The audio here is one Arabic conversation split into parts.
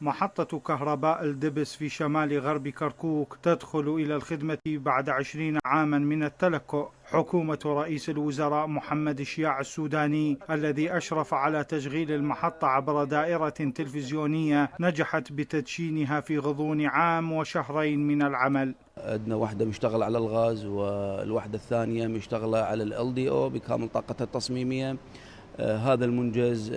محطة كهرباء الدبس في شمال غرب كركوك تدخل إلى الخدمة بعد 20 عاما من التلكؤ. حكومة رئيس الوزراء محمد شياع السوداني الذي أشرف على تشغيل المحطة عبر دائرة تلفزيونية نجحت بتدشينها في غضون عام وشهرين من العمل. عندنا وحدة مشتغلة على الغاز والوحدة الثانية مشتغلة على LDO بكامل طاقتها التصميمية. هذا المنجز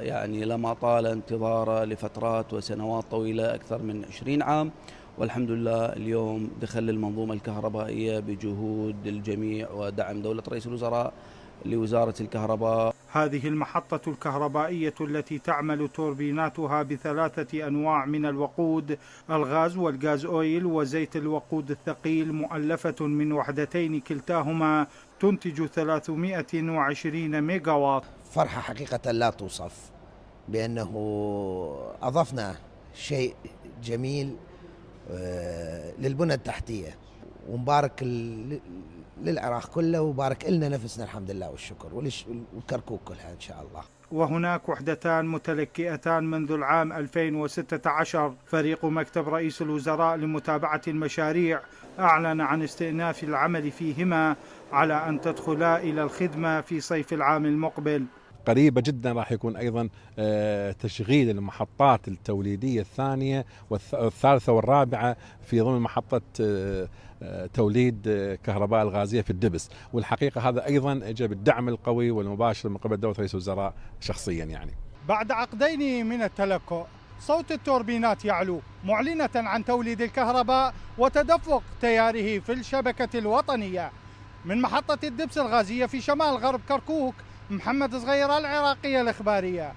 يعني لما طال انتظاره لفترات وسنوات طويلة أكثر من 20 عام، والحمد لله اليوم دخل المنظومة الكهربائية بجهود الجميع ودعم دولة رئيس الوزراء لوزارة الكهرباء. هذه المحطة الكهربائية التي تعمل توربيناتها بثلاثة أنواع من الوقود، الغاز والغاز أويل وزيت الوقود الثقيل، مؤلفة من وحدتين كلتاهما تنتج 320 ميجا واط. فرحة حقيقة لا توصف بأنه أضفنا شيء جميل للبنى التحتية، ومبارك للعراق كله وبارك لنا نفسنا الحمد لله والشكر، والكركوك كلها إن شاء الله. وهناك وحدتان متلكئتان منذ العام 2016. فريق مكتب رئيس الوزراء لمتابعة المشاريع أعلن عن استئناف العمل فيهما على أن تدخلا إلى الخدمة في صيف العام المقبل. قريبة جدا راح يكون أيضا تشغيل المحطات التوليدية الثانية والثالثة والرابعة في ضمن محطة توليد كهرباء الغازية في الدبس، والحقيقة هذا أيضا جاء بالدعم القوي والمباشر من قبل دولة رئيس الوزراء شخصيا. يعني بعد عقدين من التلكؤ صوت التوربينات يعلو معلنة عن توليد الكهرباء وتدفق تياره في الشبكة الوطنية. من محطة الدبس الغازية في شمال غرب كركوك، محمد صغير، العراقية الإخبارية.